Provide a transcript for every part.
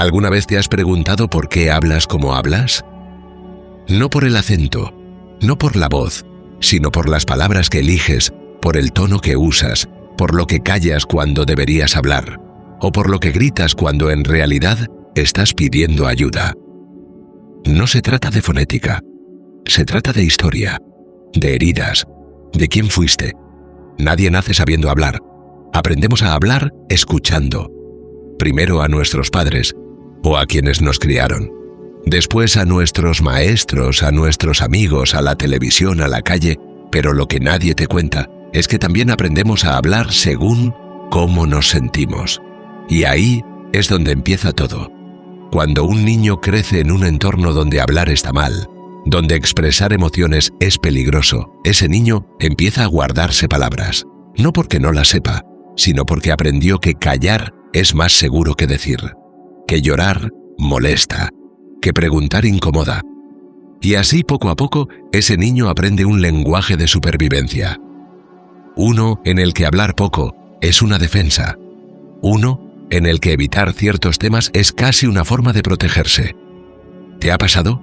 ¿Alguna vez te has preguntado por qué hablas como hablas? No por el acento, no por la voz, sino por las palabras que eliges, por el tono que usas, por lo que callas cuando deberías hablar, o por lo que gritas cuando en realidad estás pidiendo ayuda. No se trata de fonética, se trata de historia, de heridas, de quién fuiste. Nadie nace sabiendo hablar. Aprendemos a hablar escuchando. Primero a nuestros padres, o a quienes nos criaron. Después a nuestros maestros, a nuestros amigos, a la televisión, a la calle. Pero lo que nadie te cuenta es que también aprendemos a hablar según cómo nos sentimos. Y ahí es donde empieza todo. Cuando un niño crece en un entorno donde hablar está mal, donde expresar emociones es peligroso, ese niño empieza a guardarse palabras. No porque no las sepa, sino porque aprendió que callar es más seguro que decir, que llorar molesta, que preguntar incomoda. Y así poco a poco ese niño aprende un lenguaje de supervivencia. Uno en el que hablar poco es una defensa. Uno en el que evitar ciertos temas es casi una forma de protegerse. ¿Te ha pasado?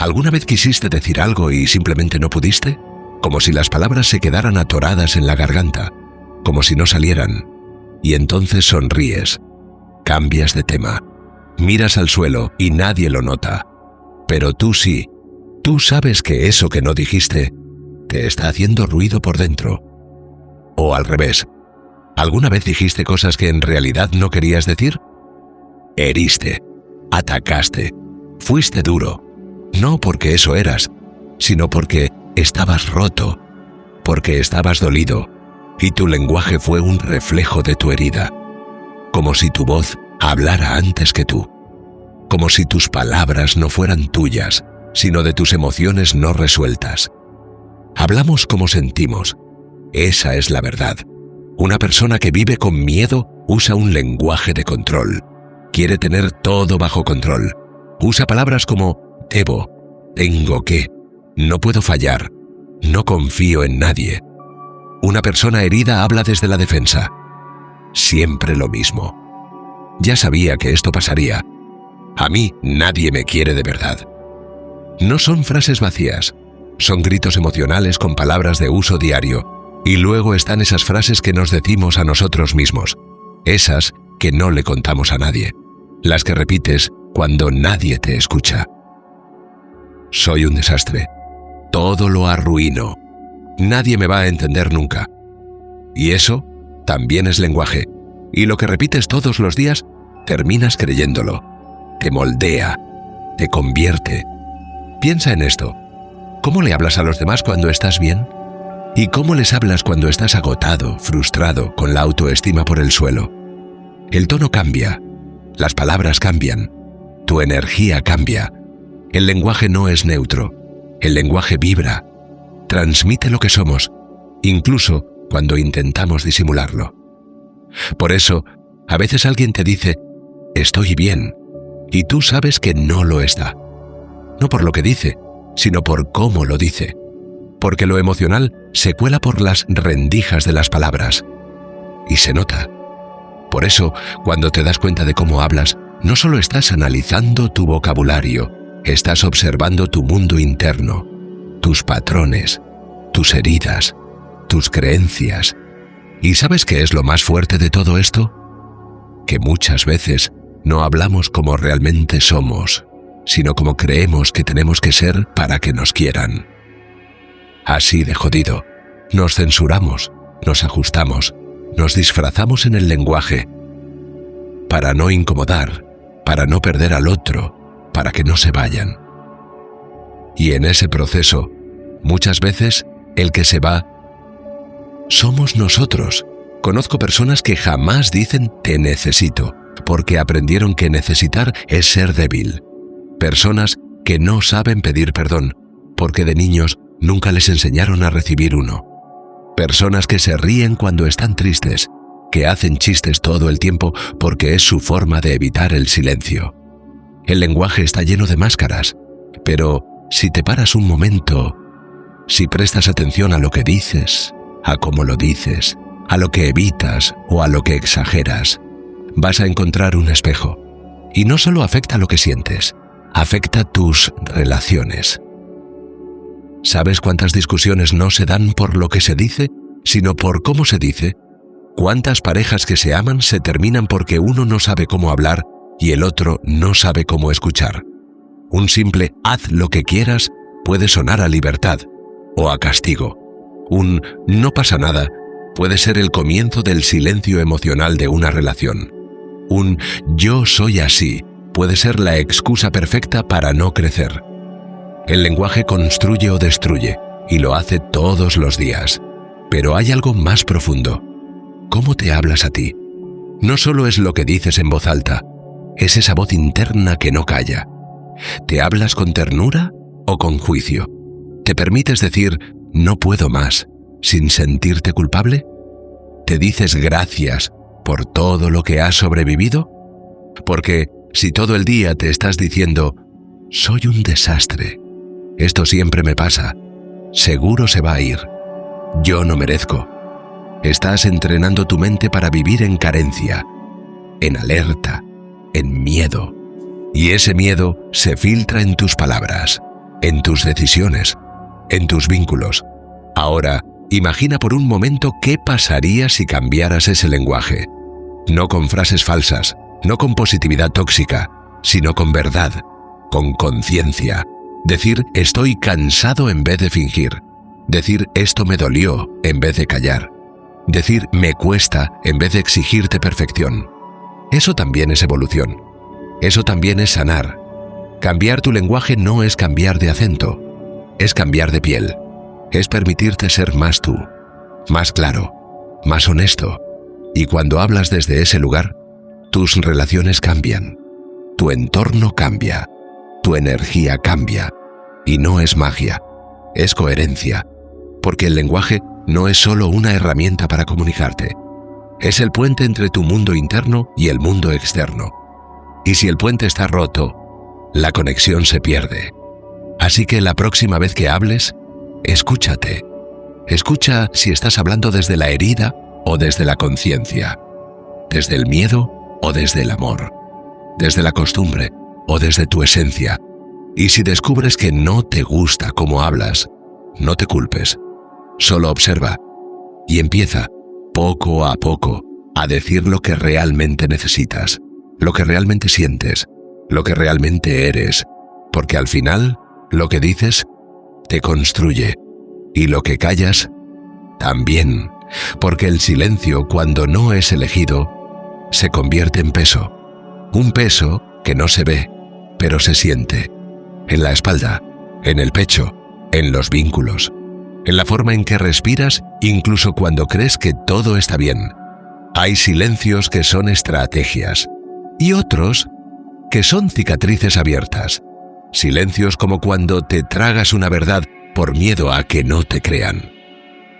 ¿Alguna vez quisiste decir algo y simplemente no pudiste? Como si las palabras se quedaran atoradas en la garganta, como si no salieran. Y entonces sonríes, cambias de tema, miras al suelo y nadie lo nota. Pero tú sí, tú sabes que eso que no dijiste te está haciendo ruido por dentro. O al revés, ¿alguna vez dijiste cosas que en realidad no querías decir? Heriste, atacaste, fuiste duro, no porque eso eras, sino porque estabas roto, porque estabas dolido, y tu lenguaje fue un reflejo de tu herida, como si tu voz hablara antes que tú, como si tus palabras no fueran tuyas, sino de tus emociones no resueltas. Hablamos como sentimos, esa es la verdad. Una persona que vive con miedo usa un lenguaje de control, quiere tener todo bajo control, usa palabras como debo, tengo que, no puedo fallar, no confío en nadie. Una persona herida habla desde la defensa. Siempre lo mismo. Ya sabía que esto pasaría. A mí nadie me quiere de verdad. No son frases vacías, son gritos emocionales con palabras de uso diario. Y luego están esas frases que nos decimos a nosotros mismos, esas que no le contamos a nadie, las que repites cuando nadie te escucha. Soy un desastre. Todo lo arruino. Nadie me va a entender nunca. Y eso también es lenguaje. Y lo que repites todos los días, terminas creyéndolo. Te moldea, te convierte. Piensa en esto. ¿Cómo le hablas a los demás cuando estás bien? ¿Y cómo les hablas cuando estás agotado, frustrado, con la autoestima por el suelo? El tono cambia, las palabras cambian, tu energía cambia. El lenguaje no es neutro, el lenguaje vibra, transmite lo que somos, incluso cuando intentamos disimularlo. Por eso, a veces alguien te dice, estoy bien, y tú sabes que no lo está. No por lo que dice, sino por cómo lo dice. Porque lo emocional se cuela por las rendijas de las palabras. Y se nota. Por eso, cuando te das cuenta de cómo hablas, no solo estás analizando tu vocabulario, estás observando tu mundo interno, tus patrones, tus heridas, tus creencias. ¿Y sabes qué es lo más fuerte de todo esto? Que muchas veces no hablamos como realmente somos, sino como creemos que tenemos que ser para que nos quieran. Así de jodido, nos censuramos, nos ajustamos, nos disfrazamos en el lenguaje, para no incomodar, para no perder al otro, para que no se vayan. Y en ese proceso, muchas veces, el que se va, somos nosotros. Conozco personas que jamás dicen te necesito, porque aprendieron que necesitar es ser débil. Personas que no saben pedir perdón, porque de niños nunca les enseñaron a recibir uno. Personas que se ríen cuando están tristes, que hacen chistes todo el tiempo porque es su forma de evitar el silencio. El lenguaje está lleno de máscaras, pero si te paras un momento, si prestas atención a lo que dices, a cómo lo dices, a lo que evitas o a lo que exageras, vas a encontrar un espejo. Y no solo afecta lo que sientes, afecta tus relaciones. ¿Sabes cuántas discusiones no se dan por lo que se dice, sino por cómo se dice? ¿Cuántas parejas que se aman se terminan porque uno no sabe cómo hablar y el otro no sabe cómo escuchar? Un simple haz lo que quieras puede sonar a libertad o a castigo. Un no pasa nada puede ser el comienzo del silencio emocional de una relación. Un yo soy así puede ser la excusa perfecta para no crecer. El lenguaje construye o destruye, y lo hace todos los días. Pero hay algo más profundo. ¿Cómo te hablas a ti? No solo es lo que dices en voz alta, es esa voz interna que no calla. ¿Te hablas con ternura o con juicio? ¿Te permites decir no puedo más sin sentirte culpable? ¿Te dices gracias por todo lo que has sobrevivido? Porque si todo el día te estás diciendo soy un desastre, esto siempre me pasa, seguro se va a ir, yo no merezco, estás entrenando tu mente para vivir en carencia, en alerta, en miedo. Y ese miedo se filtra en tus palabras, en tus decisiones, en tus vínculos. Ahora, imagina por un momento qué pasaría si cambiaras ese lenguaje. No con frases falsas, no con positividad tóxica, sino con verdad, con conciencia. Decir estoy cansado en vez de fingir. Decir esto me dolió en vez de callar. Decir me cuesta en vez de exigirte perfección. Eso también es evolución. Eso también es sanar. Cambiar tu lenguaje no es cambiar de acento, es cambiar de piel. Es permitirte ser más tú, más claro, más honesto. Y cuando hablas desde ese lugar, tus relaciones cambian, tu entorno cambia, tu energía cambia. Y no es magia, es coherencia. Porque el lenguaje no es solo una herramienta para comunicarte. Es el puente entre tu mundo interno y el mundo externo. Y si el puente está roto, la conexión se pierde. Así que la próxima vez que hables, escúchate. Escucha si estás hablando desde la herida o desde la conciencia, desde el miedo o desde el amor, desde la costumbre o desde tu esencia. Y si descubres que no te gusta cómo hablas, no te culpes, solo observa y empieza, poco a poco, a decir lo que realmente necesitas, lo que realmente sientes, lo que realmente eres, porque al final, lo que dices te construye, y lo que callas, también, porque el silencio, cuando no es elegido, se convierte en peso, un peso que no se ve, pero se siente, en la espalda, en el pecho, en los vínculos, en la forma en que respiras, incluso cuando crees que todo está bien. Hay silencios que son estrategias, y otros que son cicatrices abiertas. Silencios como cuando te tragas una verdad por miedo a que no te crean.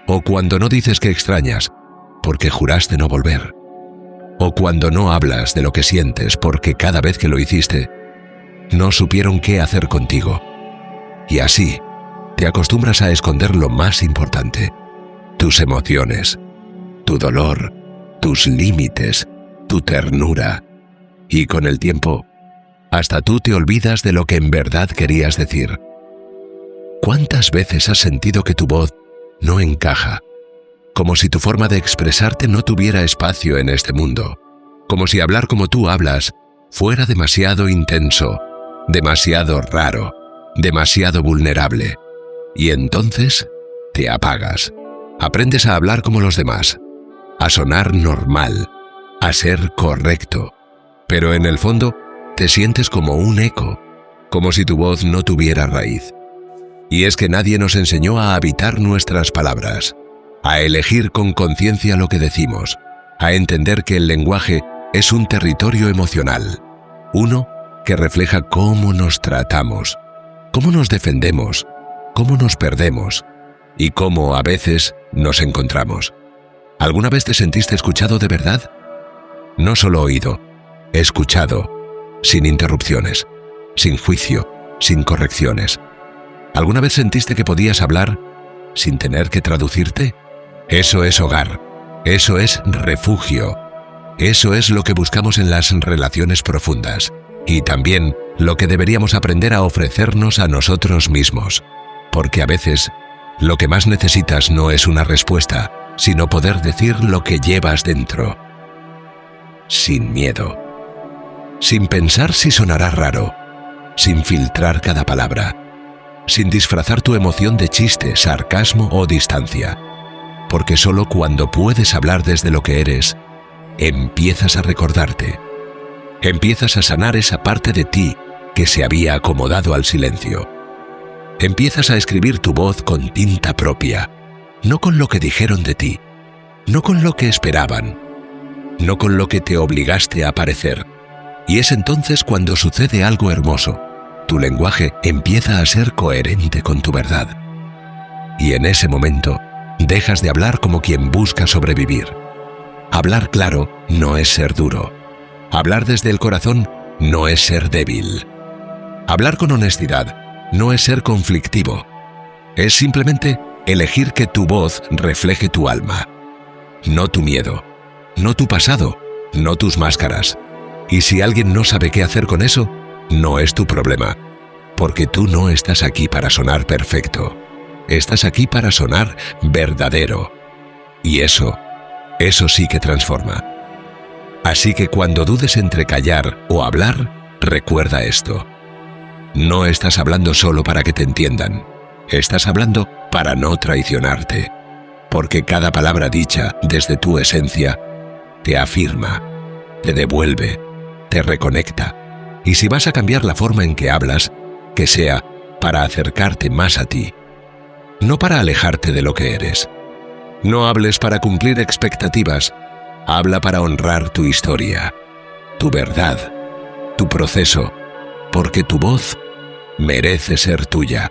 O cuando no dices que extrañas, porque juraste no volver. O cuando no hablas de lo que sientes porque cada vez que lo hiciste, no supieron qué hacer contigo. Y así, te acostumbras a esconder lo más importante, tus emociones, tu dolor, tus límites, tu ternura. Y con el tiempo, hasta tú te olvidas de lo que en verdad querías decir. ¿Cuántas veces has sentido que tu voz no encaja? Como si tu forma de expresarte no tuviera espacio en este mundo. Como si hablar como tú hablas fuera demasiado intenso, demasiado raro, demasiado vulnerable. Y entonces te apagas. Aprendes a hablar como los demás, a sonar normal, a ser correcto. Pero en el fondo te sientes como un eco, como si tu voz no tuviera raíz. Y es que nadie nos enseñó a habitar nuestras palabras, a elegir con conciencia lo que decimos, a entender que el lenguaje es un territorio emocional, uno que refleja cómo nos tratamos, cómo nos defendemos, cómo nos perdemos y cómo a veces nos encontramos. ¿Alguna vez te sentiste escuchado de verdad? No solo oído, escuchado, sin interrupciones, sin juicio, sin correcciones. ¿Alguna vez sentiste que podías hablar sin tener que traducirte? Eso es hogar, eso es refugio, eso es lo que buscamos en las relaciones profundas. Y también lo que deberíamos aprender a ofrecernos a nosotros mismos. Porque a veces, lo que más necesitas no es una respuesta, sino poder decir lo que llevas dentro. Sin miedo. Sin pensar si sonará raro. Sin filtrar cada palabra. Sin disfrazar tu emoción de chiste, sarcasmo o distancia. Porque solo cuando puedes hablar desde lo que eres, empiezas a recordarte. Empiezas a sanar esa parte de ti que se había acomodado al silencio. Empiezas a escribir tu voz con tinta propia, no con lo que dijeron de ti, no con lo que esperaban, no con lo que te obligaste a parecer. Y es entonces cuando sucede algo hermoso. Tu lenguaje empieza a ser coherente con tu verdad. Y en ese momento, dejas de hablar como quien busca sobrevivir. Hablar claro no es ser duro. Hablar desde el corazón no es ser débil. Hablar con honestidad no es ser conflictivo. Es simplemente elegir que tu voz refleje tu alma. No tu miedo, no tu pasado, no tus máscaras. Y si alguien no sabe qué hacer con eso, no es tu problema. Porque tú no estás aquí para sonar perfecto. Estás aquí para sonar verdadero. Y eso sí que transforma. Así que cuando dudes entre callar o hablar, recuerda esto. No estás hablando solo para que te entiendan. Estás hablando para no traicionarte. Porque cada palabra dicha desde tu esencia te afirma, te devuelve, te reconecta. Y si vas a cambiar la forma en que hablas, que sea para acercarte más a ti, no para alejarte de lo que eres. No hables para cumplir expectativas, habla para honrar tu historia, tu verdad, tu proceso, porque tu voz merece ser tuya.